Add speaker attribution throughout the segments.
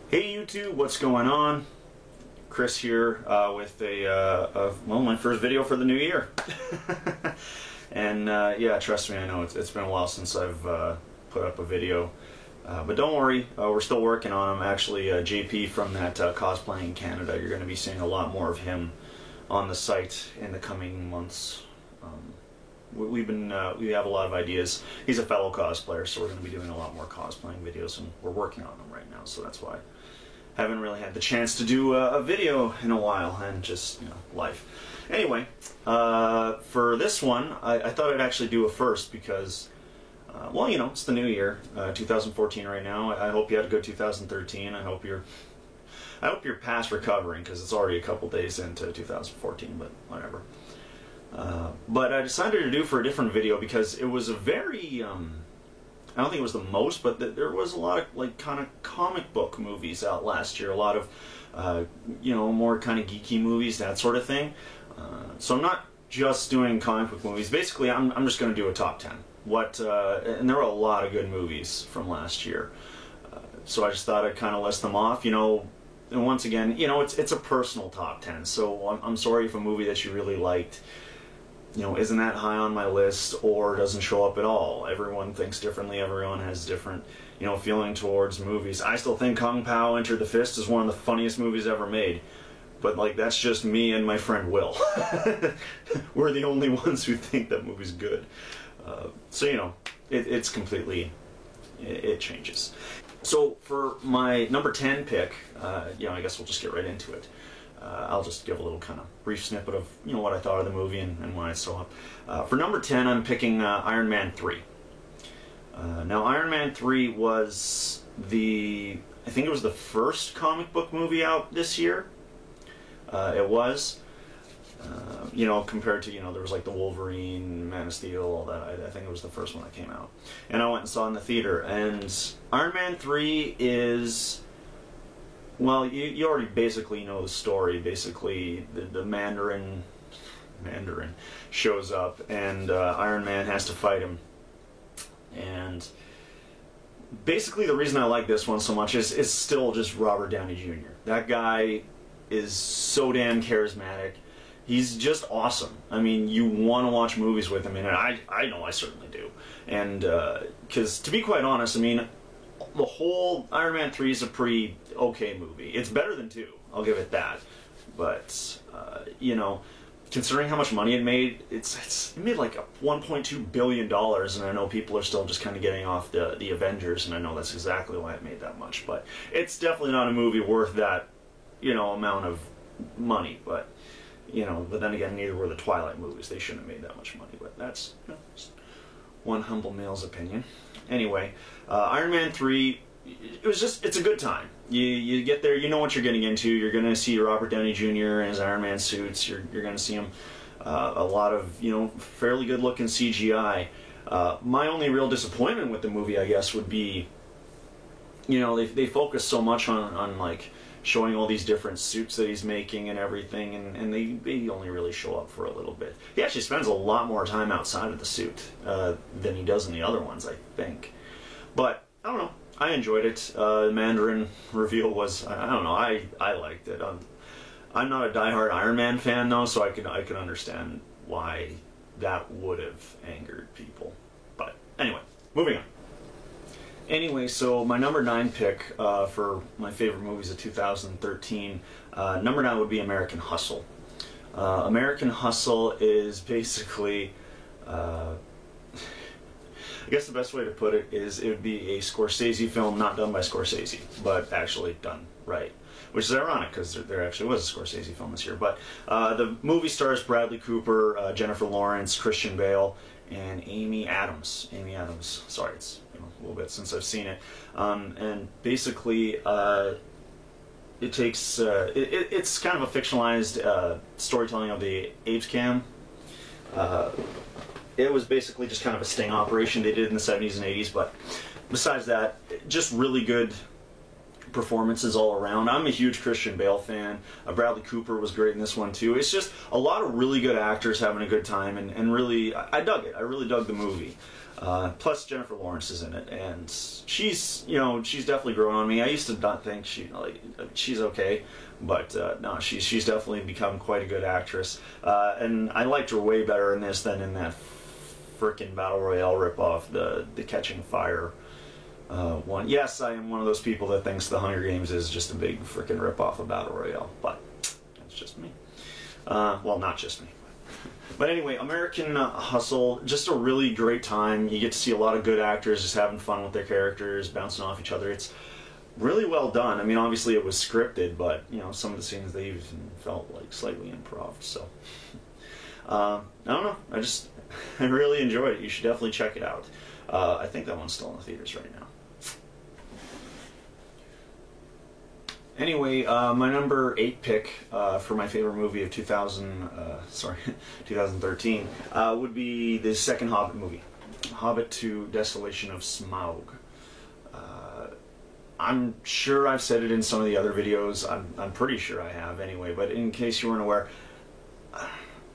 Speaker 1: Hey YouTube, what's going on? Chris here with well, my first video for the new year. And yeah, trust me, I know it's been a while since I've put up a video. But don't worry, we're still working on them. Actually, JP from that Cosplaying Canada, you're going to be seeing a lot more of him on the site in the coming months. We have a lot of ideas. He's a fellow cosplayer, so we're going to be doing a lot more cosplaying videos, and we're working on them right now, so that's why I haven't really had the chance to do a video in a while, and just, you know, life. Anyway, for this one, I thought I'd actually do a first because, well, you know, it's the new year, 2014 right now. I hope you had a good 2013. I hope you're past recovering, because it's already a couple days into 2014, but whatever. But I decided to do for a different video because it was a very, I don't think it was the most, but there was a lot of, like, kind of comic book movies out last year. A lot of, you know, more kind of geeky movies, that sort of thing. So I'm not just doing comic book movies. Basically, I'm just going to do a top 10. And there were a lot of good movies from last year. So I just thought I'd kind of list them off, you know. And once again, you know, it's a personal top 10. So I'm sorry if a movie that you really liked, you know, isn't that high on my list or doesn't show up at all. Everyone thinks differently. Everyone has different, you know, feeling towards movies. I still think Kung Pao Enter the Fist is one of the funniest movies ever made. But, like, that's just me and my friend Will. We're the only ones who think that movie's good. So, you know, it's completely, it changes. So for my number 10 pick, you know, I guess we'll just get right into it. I'll just give a little kind of brief snippet of, you know, what I thought of the movie and why I saw it. For number 10, I'm picking Iron Man 3. Now, Iron Man 3 was I think it was the first comic book movie out this year. It was, you know, compared to, you know, there was like the Wolverine, Man of Steel, all that. I think it was the first one that came out. And I went and saw it in the theater. And Iron Man 3 is, well, you already basically know the story. Basically, the Mandarin shows up, and Iron Man has to fight him. And basically, the reason I like this one so much is still just Robert Downey Jr. That guy is so damn charismatic. He's just awesome. I mean, you want to watch movies with him, and I know I certainly do. And because, to be quite honest, I mean, the whole Iron Man 3 is a pretty okay movie. It's better than 2, I'll give it that. But, you know, considering how much money it made, it made like $1.2 billion, and I know people are still just kind of getting off the Avengers, and I know that's exactly why it made that much. But it's definitely not a movie worth that, you know, amount of money. But, you know, but then again, neither were the Twilight movies. They shouldn't have made that much money, but that's, you know, just one humble male's opinion. Anyway, Iron Man 3, it's a good time. You get there, you know what you're getting into. You're going to see Robert Downey Jr. in his Iron Man suits. You're going to see him, a lot of, you know, fairly good looking CGI. My only real disappointment with the movie, I guess, would be, you know, they focus so much on like, showing all these different suits that he's making and everything, and they only really show up for a little bit. He actually spends a lot more time outside of the suit than he does in the other ones, I think. But, I don't know, I enjoyed it. The Mandarin reveal was, I don't know, I liked it. I'm not a diehard Iron Man fan, though, so I can understand why that would have angered people. But, anyway, moving on. Anyway, so my number 9 pick for my favorite movies of 2013, number 9 would be American Hustle. American Hustle is basically, I guess the best way to put it is it would be a Scorsese film not done by Scorsese, but actually done right. Which is ironic, because there actually was a Scorsese film this year. But the movie stars Bradley Cooper, Jennifer Lawrence, Christian Bale, and Amy Adams. Sorry, it's, you know, a little bit since I've seen it. And basically, it takes, it's kind of a fictionalized storytelling of the Apes Cam. It was basically just kind of a sting operation they did in the 70s and 80s, but besides that, just really good performances all around. I'm a huge Christian Bale fan. Bradley Cooper was great in this one too. It's just a lot of really good actors having a good time, and really, I dug it. I really dug the movie. Plus Jennifer Lawrence is in it, and she's, you know, she's definitely grown on me. I used to not think she's okay, but no, she's definitely become quite a good actress. And I liked her way better in this than in that frickin' Battle Royale ripoff, the Catching Fire one. Yes, I am one of those people that thinks the Hunger Games is just a big frickin' ripoff of Battle Royale, but that's just me. Well, not just me. But anyway, American Hustle, just a really great time. You get to see a lot of good actors just having fun with their characters, bouncing off each other. It's really well done. I mean, obviously it was scripted, but you know, some of the scenes they even felt like slightly improv. So I don't know. I really enjoyed it. You should definitely check it out. I think that one's still in the theaters right now. Anyway, my number 8 pick for my favorite movie of 2013 would be the second Hobbit movie, Hobbit 2: Desolation of Smaug. I'm sure I've said it in some of the other videos. I'm pretty sure I have anyway, but in case you weren't aware,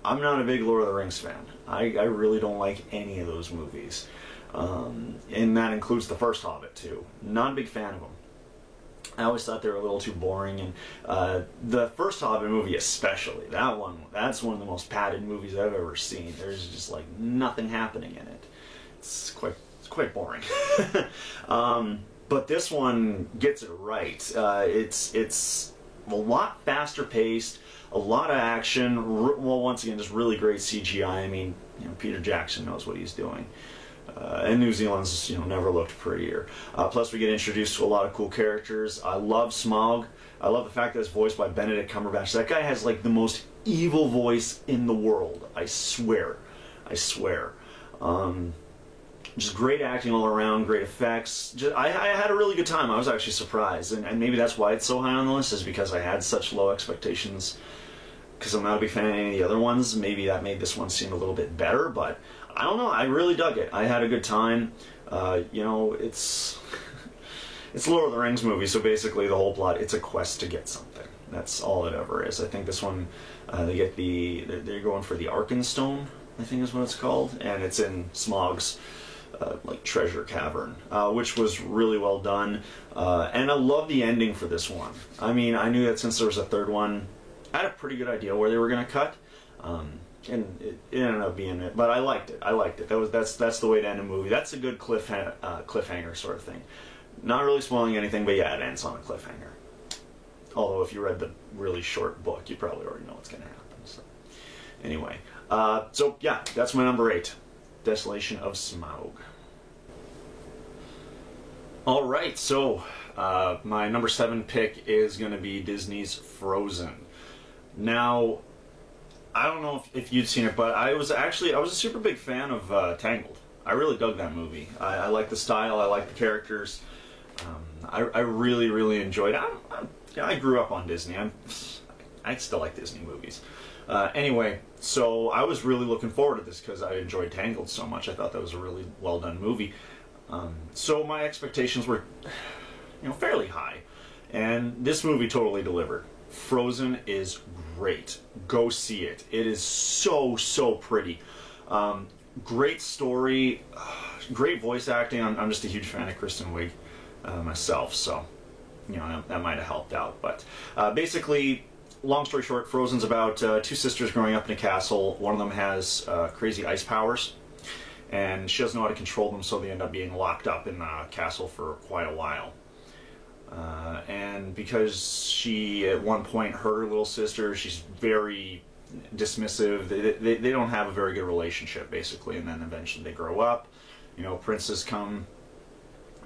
Speaker 1: I'm not a big Lord of the Rings fan. I really don't like any of those movies. And that includes the first Hobbit too. Not a big fan of them. I always thought they were a little too boring, and the first Hobbit movie especially, that's one of the most padded movies I've ever seen. There's just like nothing happening in it. It's quite boring. But this one gets it right. It's a lot faster paced, a lot of action. Well, once again, just really great CGI. I mean, you know, Peter Jackson knows what he's doing. And New Zealand's, you know, never looked prettier. Plus, we get introduced to a lot of cool characters. I love Smaug. I love the fact that it's voiced by Benedict Cumberbatch. That guy has like the most evil voice in the world. I swear. I swear. Just great acting all around, great effects. I had a really good time. I was actually surprised, and maybe that's why it's so high on the list, is because I had such low expectations. Because I'm not a big fan of any of the other ones. Maybe that made this one seem a little bit better, but I don't know. I really dug it. I had a good time. You know, it's a Lord of the Rings movie, so basically the whole plot, it's a quest to get something. That's all it ever is. I think this one, they're going for the Arkenstone, I think is what it's called, and it's in Smaug's like treasure cavern, which was really well done. And I love the ending for this one. I mean, I knew that since there was a third one, I had a pretty good idea where they were going to cut, and it ended up being it. But I liked it. That's the way to end a movie. That's a good cliffhanger sort of thing. Not really spoiling anything, but yeah, it ends on a cliffhanger. Although if you read the really short book, you probably already know what's going to happen. So anyway, so yeah, that's my number 8, Desolation of Smaug. All right, so my number 7 pick is going to be Disney's Frozen. Now, I don't know if you'd seen it, but I was a super big fan of Tangled. I really dug that movie. I like the style, I like the characters. I really, really enjoyed it. I grew up on Disney. I still like Disney movies. Anyway, so I was really looking forward to this because I enjoyed Tangled so much. I thought that was a really well done movie. So my expectations were, you know, fairly high, and this movie totally delivered. Frozen is great. Go see it. It is so pretty. Great story, great voice acting. I'm just a huge fan of Kristen Wiig myself, so you know that might have helped out. But basically, long story short, Frozen's about 2 sisters growing up in a castle. One of them has crazy ice powers, and she doesn't know how to control them, so they end up being locked up in the castle for quite a while. And because she at one point hurt her little sister, she's very dismissive. They don't have a very good relationship, basically, and then eventually they grow up. You know, princes come,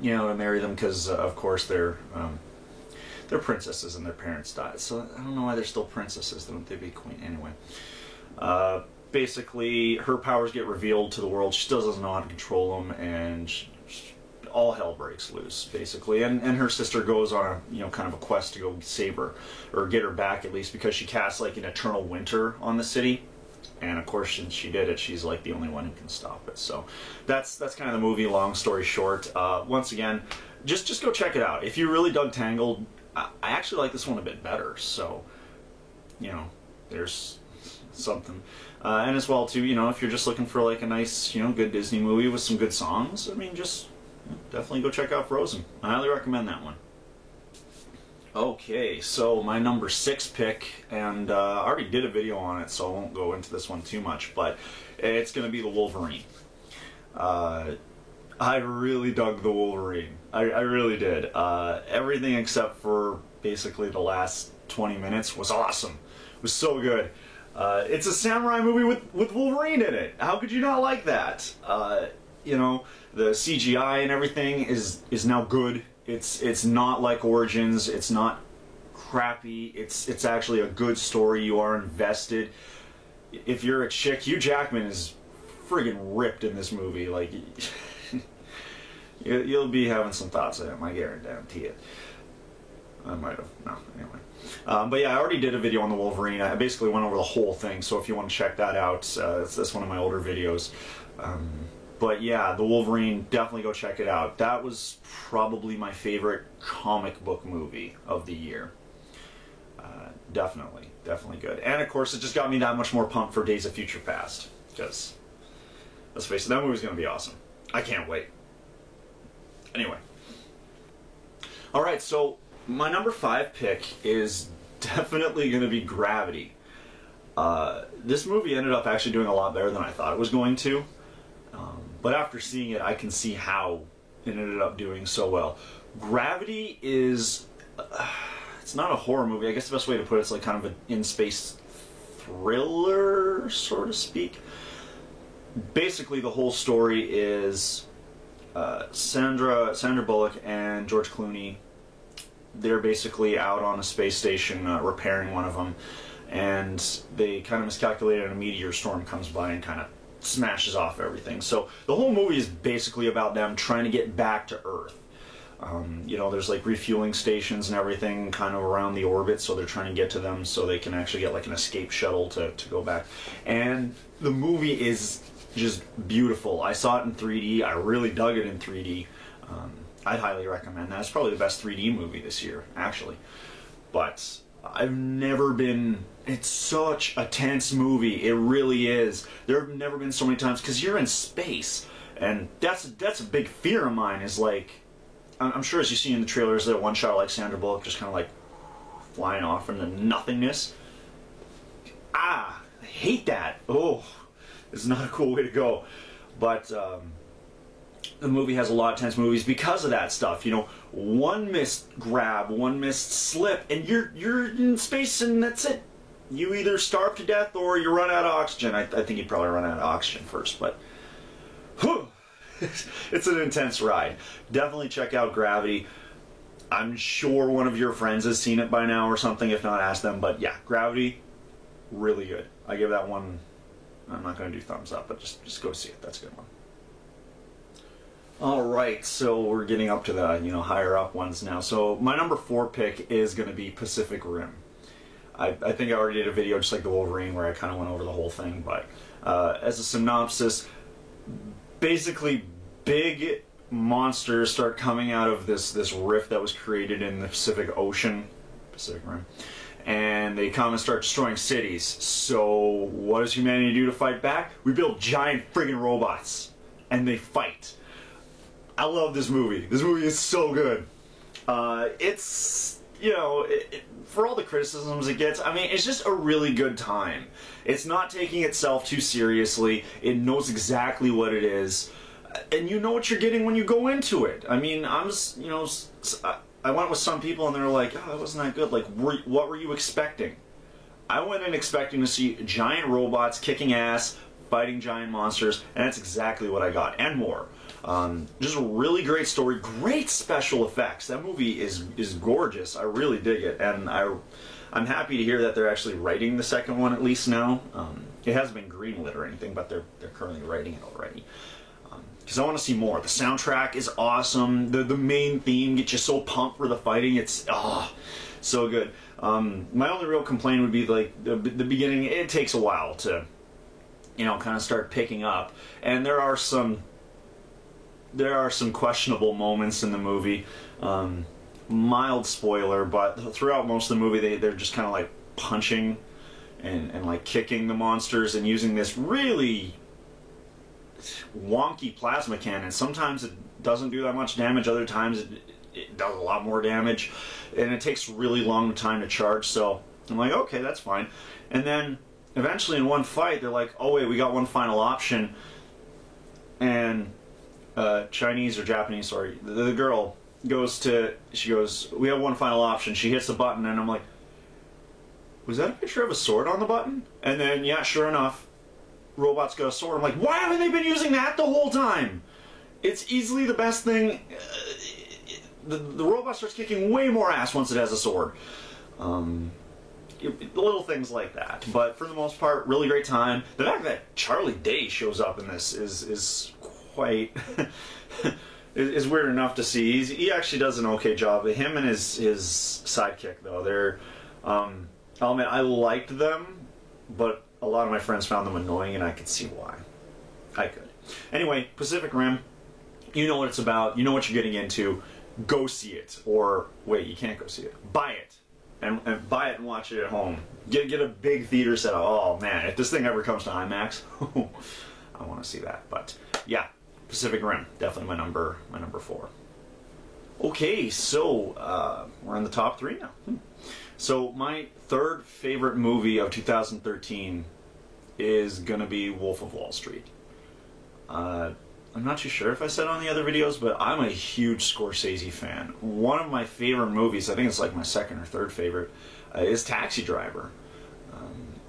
Speaker 1: you know, to marry them because, of course, they're princesses and their parents died. So I don't know why they're still princesses. Don't they be queen anyway? Basically, her powers get revealed to the world. She still doesn't know how to control them, and all hell breaks loose, basically. And her sister goes on a, you know, kind of a quest to go save her, or get her back at least, because she casts like an eternal winter on the city. And of course, since she did it, she's like the only one who can stop it. So that's kind of the movie, long story short. Once again, just go check it out. If you really dug Tangled, I actually like this one a bit better. So, you know, there's something. And as well too, you know, if you're just looking for like a nice, you know, good Disney movie with some good songs, I mean, just definitely go check out Frozen. I highly recommend that one. Okay, so my number 6 pick, and I already did a video on it, so I won't go into this one too much, but it's going to be the Wolverine. I really dug the Wolverine. I really did. Everything except for basically the last 20 minutes was awesome. It was so good. It's a samurai movie with Wolverine in it. How could you not like that? You know, the CGI and everything is now good. It's not like Origins. It's not crappy. It's actually a good story. You are invested. If you're a chick, Hugh Jackman is friggin' ripped in this movie. Like, you'll be having some thoughts of him. I guarantee it. I might have. No, anyway. But yeah, I already did a video on the Wolverine. I basically went over the whole thing, so if you want to check that out, that's one of my older videos. But yeah, the Wolverine, definitely go check it out. That was probably my favorite comic book movie of the year. Definitely good. And of course, it just got me that much more pumped for Days of Future Past. Because, let's face it, that movie's going to be awesome. I can't wait. Anyway. Alright, so my number 5 pick is definitely going to be Gravity. This movie ended up actually doing a lot better than I thought it was going to. But after seeing it, I can see how it ended up doing so well. Gravity is... it's not a horror movie. I guess the best way to put it is like kind of an in-space thriller, so to speak. Basically, the whole story is Sandra Bullock and George Clooney. They're basically out on a space station repairing one of them, and they kind of miscalculated, and a meteor storm comes by and kind of smashes off everything. So the whole movie is basically about them trying to get back to Earth. You know, there's like refueling stations and everything kind of around the orbit, so they're trying to get to them so they can actually get like an escape shuttle to go back. And the movie is just beautiful. I saw it in 3D. I really dug it in 3D. I'd highly recommend that. It's probably the best 3D movie this year, actually. But I've never been... It's such a tense movie. It really is. There have never been so many times, because you're in space, and that's a big fear of mine, is like... I'm sure as you see in the trailers, that one shot like Sandra Bullock just kind of like flying off into nothingness. I hate that. Oh, it's not a cool way to go. But the movie has a lot of tense movies because of that stuff. You know, one missed grab, one missed slip, and you're in space, and that's it. You either starve to death or you run out of oxygen. I think you'd probably run out of oxygen first, but whew, it's an intense ride. Definitely check out Gravity. I'm sure one of your friends has seen it by now or something. If not, ask them. But yeah, Gravity, really good. I give that one... I'm not going to do thumbs up, but just go see it. That's a good one. Alright, so we're getting up to the, you know, higher up ones now. So my number 4 pick is going to be Pacific Rim. I think I already did a video just like the Wolverine where I kind of went over the whole thing, but as a synopsis, basically big monsters start coming out of this rift that was created in the Pacific Rim, and they come and start destroying cities. So what does humanity do to fight back? We build giant friggin' robots, and they fight. I love this movie. This movie is so good. It's, you know, for all the criticisms it gets, I mean, it's just a really good time. It's not taking itself too seriously. It knows exactly what it is. And you know what you're getting when you go into it. I mean, I'm just, you know, I went with some people and they were like, oh, it wasn't that good. Like, what were you expecting? I went in expecting to see giant robots kicking ass, fighting giant monsters, and that's exactly what I got, and more. Just a really great story, great special effects. That movie is gorgeous. I really dig it, and I'm happy to hear that they're actually writing the second one at least now. It hasn't been greenlit or anything, but they're currently writing it already. Because I want to see more. The soundtrack is awesome. The main theme gets you so pumped for the fighting. It's so good. My only real complaint would be like the beginning. It takes a while to, you know, kind of start picking up, and there are some there are some questionable moments in the movie. Mild spoiler, but throughout most of the movie they're just kind of like punching and like kicking the monsters and using this really wonky plasma cannon. Sometimes it doesn't do that much damage, other times it does a lot more damage, and it takes really long time to charge, so I'm like, okay, that's fine. And then eventually in one fight they're like, oh wait, we got one final option, and Chinese or Japanese, sorry, the girl goes, we have one final option. She hits the button, and I'm like, was that a picture of a sword on the button? And then, yeah, sure enough, robot's got a sword. I'm like, why haven't they been using that the whole time? It's easily the best thing. The robot starts kicking way more ass once it has a sword. Little things like that. But for the most part, really great time. The fact that Charlie Day shows up in this is quite... is weird enough to see. He actually does an okay job. Him and his sidekick, though, they're... I'll admit, I liked them, but a lot of my friends found them annoying, and I could see why. I could. Anyway, Pacific Rim, you know what it's about, you know what you're getting into, go see it. Or, wait, you can't go see it. Buy it. And buy it and watch it at home. Get a big theater set up. Oh, man, if this thing ever comes to IMAX, I want to see that. But, yeah, Pacific Rim, definitely my number 4. Okay, so, we're in the top 3 now. So my third favorite movie of 2013 is gonna be Wolf of Wall Street. I'm not too sure if I said on the other videos, but I'm a huge Scorsese fan. One of my favorite movies, I think it's like my second or third favorite, is Taxi Driver.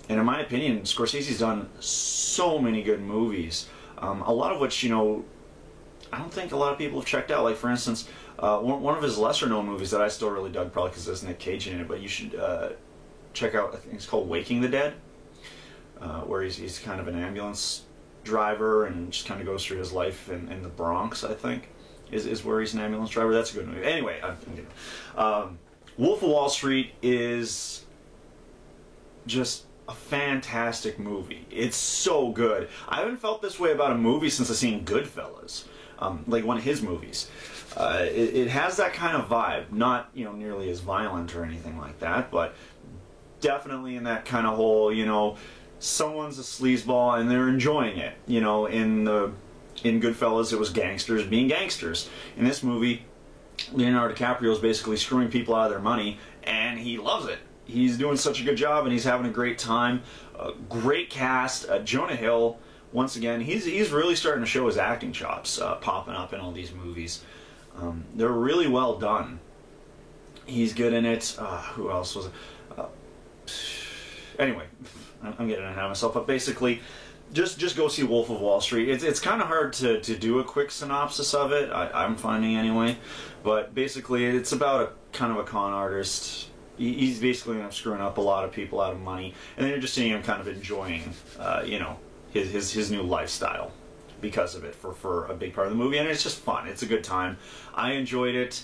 Speaker 1: And in my opinion, Scorsese's done so many good movies, a lot of which, you know, I don't think a lot of people have checked out. Like, for instance, one of his lesser-known movies that I still really dug, probably because there's Nick Cage in it, but you should check out, I think it's called Waking the Dead, where he's kind of an ambulance driver and just kind of goes through his life in the Bronx, I think, is where he's an ambulance driver. That's a good movie. Anyway, Wolf of Wall Street is just a fantastic movie. It's so good. I haven't felt this way about a movie since I've seen Goodfellas. Like one of his movies. It has that kind of vibe, not, you know, nearly as violent or anything like that, but definitely in that kind of whole, you know, someone's a sleazeball and they're enjoying it. You know, in Goodfellas it was gangsters being gangsters. In this movie, Leonardo DiCaprio is basically screwing people out of their money, and he loves it. He's doing such a good job, and he's having a great time. Great cast. Jonah Hill, once again, he's really starting to show his acting chops, popping up in all these movies. They're really well done. He's good in it. Who else was it? Anyway, I'm getting ahead of myself, but basically, just go see Wolf of Wall Street. It's kind of hard to do a quick synopsis of it, I'm finding anyway, but basically it's about a kind of a con artist. He's basically screwing up a lot of people out of money, and then you're just seeing him kind of enjoying, you know, his new lifestyle because of it for a big part of the movie, and it's just fun. It's a good time. I enjoyed it.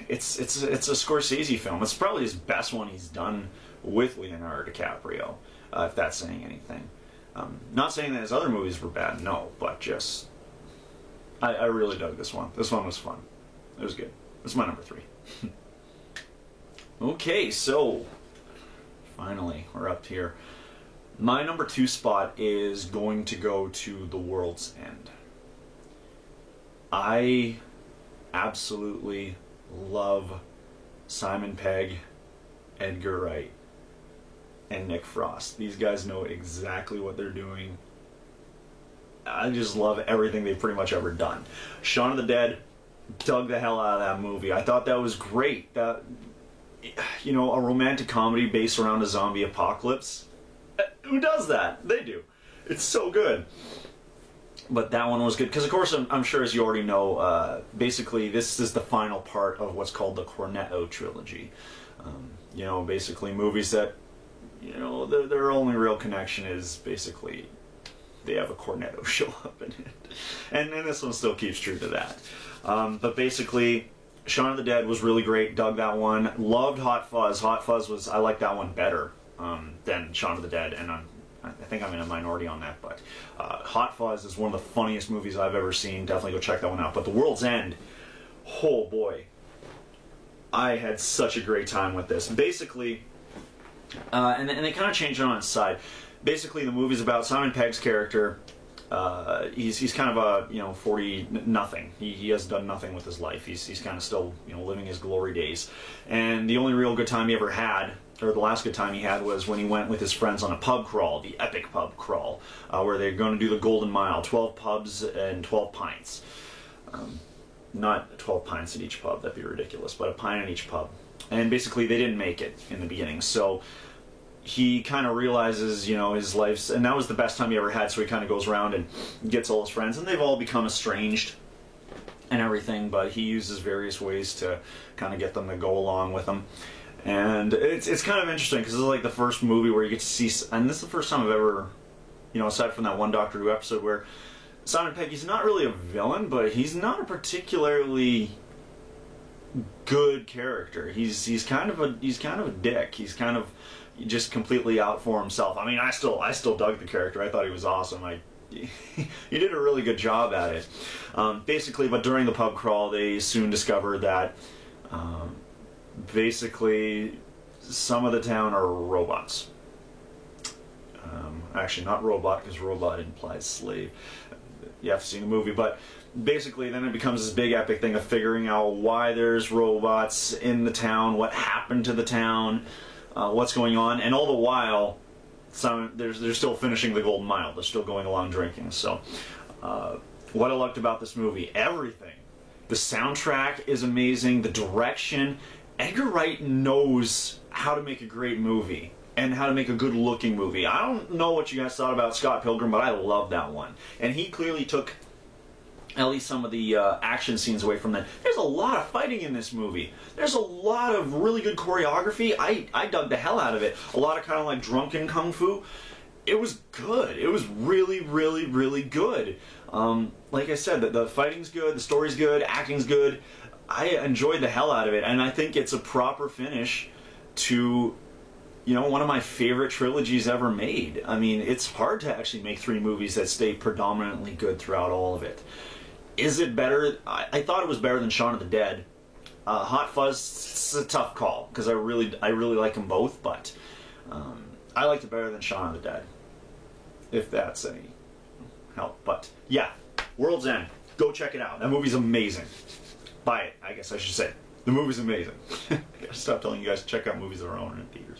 Speaker 1: It's a Scorsese film. It's probably his best one he's done with Leonardo DiCaprio, if that's saying anything. Not saying that his other movies were bad, no, but just I really dug this one. This one was fun. It was good. It's my number 3. Okay, so finally we're up here. My number 2 spot is going to go to The World's End. I absolutely love Simon Pegg, Edgar Wright, and Nick Frost. These guys know exactly what they're doing. I just love everything they've pretty much ever done. Shaun of the Dead, dug the hell out of that movie. I thought that was great. That, you know, a romantic comedy based around a zombie apocalypse. Who does that? They do. It's so good. But that one was good because, of course, I'm sure, as you already know, basically this is the final part of what's called the Cornetto trilogy. You know, basically movies that, you know, their only real connection is basically they have a cornetto show up in it. And this one still keeps true to that. But basically, Shaun of the Dead was really great. Dug that one. Loved Hot Fuzz. Hot Fuzz was, I like that one better than Shaun of the Dead. And I think I'm in a minority on that, but Hot Fuzz is one of the funniest movies I've ever seen. Definitely go check that one out. But The World's End, oh boy, I had such a great time with this. Basically, and they kind of changed it on its side. Basically, the movie's about Simon Pegg's character. He's kind of a 40 nothing. He has done nothing with his life. He's kind of still living his glory days. And the only real good time he ever had, or the last good time he had, was when he went with his friends on a pub crawl, the epic pub crawl, where they're going to do the Golden Mile, 12 pubs and 12 pints. Not 12 pints at each pub, that'd be ridiculous, but a pint at each pub. And basically they didn't make it in the beginning, so he kind of realizes, his life's, and that was the best time he ever had, so he kind of goes around and gets all his friends, and they've all become estranged and everything, but he uses various ways to kind of get them to go along with him. And it's kind of interesting, because this is like the first movie where you get to see, and this is the first time I've ever, aside from that one Doctor Who episode where Simon Pegg, he's not really a villain, but he's not a particularly good character. He's kind of a dick. He's kind of just completely out for himself. I mean, I still dug the character. I thought he was awesome. He did a really good job at it. Basically, but during the pub crawl, they soon discovered that basically some of the town are robots. Actually, not robot, because robot implies slave. You have to see the movie, but basically then it becomes this big epic thing of figuring out why there's robots in the town, what happened to the town, what's going on, and all the while they're still finishing the Golden Mile. They're still going along drinking. So what I liked about this movie, everything. The soundtrack is amazing, the direction. Edgar Wright knows how to make a great movie and how to make a good looking movie. I don't know what you guys thought about Scott Pilgrim, but I love that one. And he clearly took at least some of the action scenes away from that. There's a lot of fighting in this movie. There's a lot of really good choreography. I dug the hell out of it. A lot of kind of like drunken kung fu. It was good. It was really, really, really good. Like I said, the fighting's good, the story's good, acting's good. I enjoyed the hell out of it, and I think it's a proper finish to one of my favorite trilogies ever made. I mean, it's hard to actually make 3 movies that stay predominantly good throughout all of it. Is it better? I thought it was better than Shaun of the Dead. Hot Fuzz, it's a tough call, because I really like them both, but I liked it better than Shaun of the Dead, if that's any help. But yeah, World's End. Go check it out. That movie's amazing. Buy it, I guess I should say. The movie's amazing. I gotta stop telling you guys to check out movies that are on in theaters.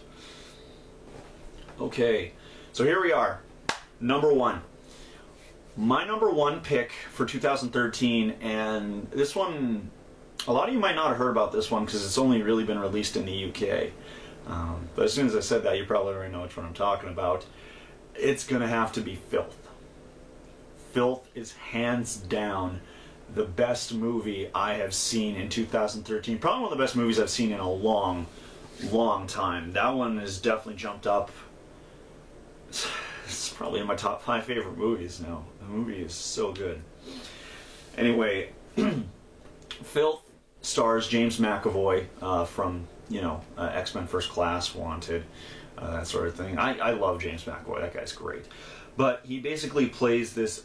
Speaker 1: Okay, so here we are. Number 1. My number 1 pick for 2013, and this one, a lot of you might not have heard about this one because it's only really been released in the UK. But as soon as I said that, you probably already know which one I'm talking about. It's gonna have to be Filth. Filth is hands down the best movie I have seen in 2013. Probably one of the best movies I've seen in a long, long time. That one has definitely jumped up. It's probably in my top 5 favorite movies now. The movie is so good. Anyway, Filth stars James McAvoy from, X-Men First Class, Wanted, that sort of thing. I love James McAvoy. That guy's great. But he basically plays this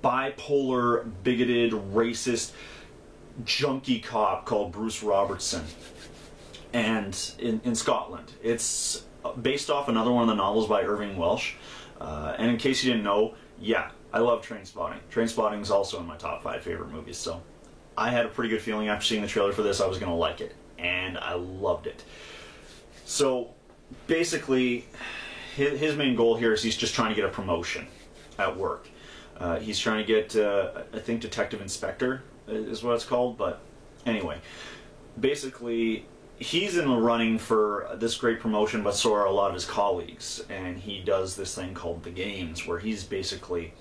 Speaker 1: bipolar, bigoted, racist, junkie cop called Bruce Robertson. And in Scotland. It's based off another one of the novels by Irving Welsh. And in case you didn't know, yeah, I love Trainspotting. Trainspotting is also in my top 5 favorite movies, so I had a pretty good feeling after seeing the trailer for this I was going to like it, and I loved it. So basically, his main goal here is he's just trying to get a promotion at work. He's trying to get, I think, Detective Inspector is what it's called, but anyway, basically he's in the running for this great promotion, but so are a lot of his colleagues, and he does this thing called the games, where he's basically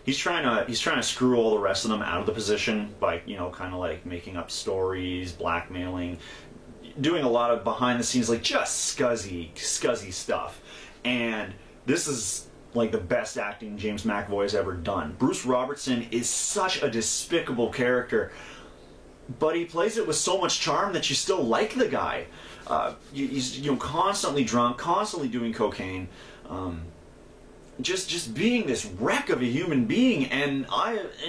Speaker 1: he's trying to screw all the rest of them out of the position by kind of like making up stories, blackmailing, doing a lot of behind the scenes, like just scuzzy stuff. And this is like the best acting James McAvoy has ever done. Bruce Robertson is such a despicable character, but he plays it with so much charm that you still like the guy. He's constantly drunk, constantly doing cocaine. just being this wreck of a human being, and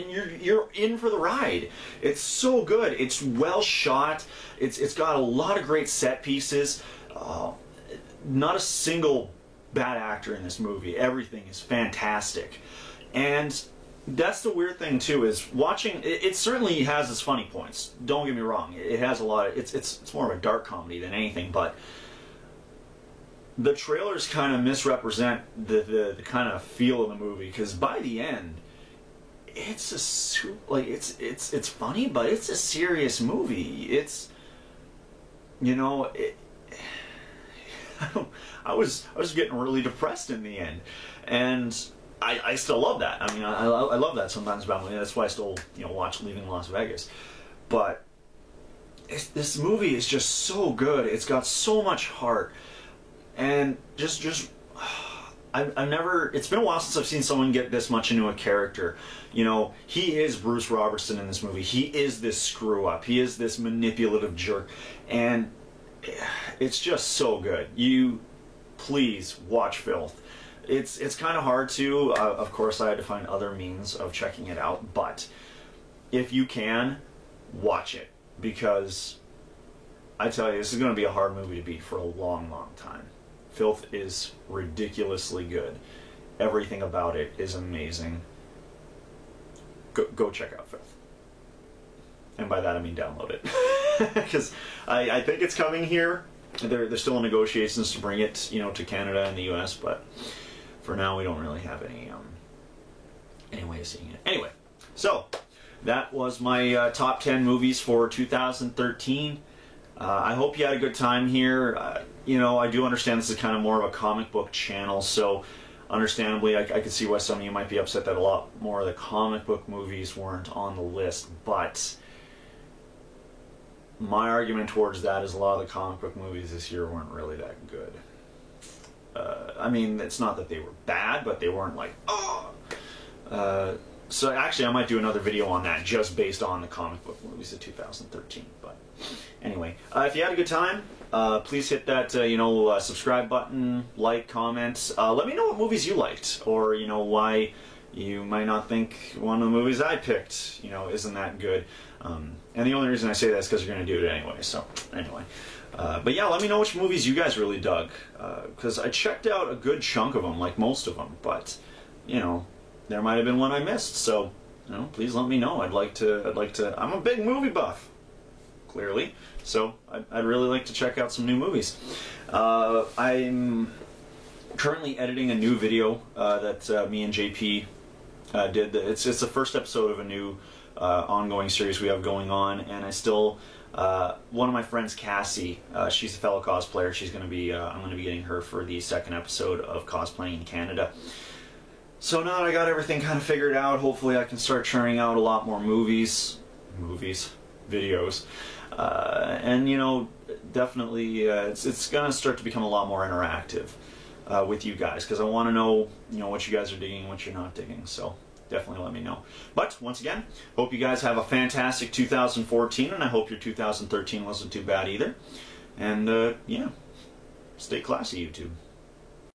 Speaker 1: you're in for the ride. It's so good. It's well shot. It's got a lot of great set pieces. Not a single bad actor in this movie. Everything is fantastic, and that's the weird thing too, is watching it certainly has its funny points. Don't get me wrong. It has a lot of it's more of a dark comedy than anything, but the trailers kind of misrepresent the kind of feel of the movie, because by the end it's it's funny, but it's a serious movie. It's, you know, I was getting really depressed in the end, and I still love that. I mean, I love that sometimes about me. That's why I still, you know, watch Leaving Las Vegas. But this movie is just so good. It's got so much heart, and I've never. It's been a while since I've seen someone get this much into a character. You know, he is Bruce Robertson in this movie. He is this screw up. He is this manipulative jerk, and it's just so good. You please watch Filth. It's kind of hard to. Of course, I had to find other means of checking it out, but if you can, watch it, because I tell you, this is going to be a hard movie to beat for a long, long time. Filth is ridiculously good. Everything about it is amazing. Go check out Filth. And by that I mean download it. Because I think it's coming here. They're still in negotiations to bring it, you know, to Canada and the US, but for now we don't really have any way of seeing it. Anyway, so that was my top 10 movies for 2013. I hope you had a good time here. You know, I do understand this is kind of more of a comic book channel, so understandably I could see why some of you might be upset that a lot more of the comic book movies weren't on the list, but my argument towards that is a lot of the comic book movies this year weren't really that good. I mean, it's not that they were bad, but they weren't like, oh! So actually I might do another video on that just based on the comic book movies of 2013. But anyway, if you had a good time, please hit that subscribe button, like, comment. Let me know what movies you liked, or you know, why you might not think one of the movies I picked, you know, isn't that good. And the only reason I say that is because you're going to do it anyway. So anyway, but yeah, let me know which movies you guys really dug, because I checked out a good chunk of them, like most of them, but you know, there might have been one I missed. So you know, please let me know. I'd like to. I'm a big movie buff, clearly, so I'd really like to check out some new movies. I'm currently editing a new video that me and JP did. It's the first episode of a new ongoing series we have going on, and I still one of my friends, Cassie, she's a fellow cosplayer. She's going to be I'm going to be getting her for the second episode of Cosplaying in Canada. So now that I got everything kind of figured out, hopefully I can start churning out a lot more videos, and you know, definitely it's going to start to become a lot more interactive with you guys, because I want to know, you know, what you guys are digging and what you're not digging. So definitely let me know. But once again, hope you guys have a fantastic 2014, and I hope your 2013 wasn't too bad either. And yeah, stay classy, YouTube.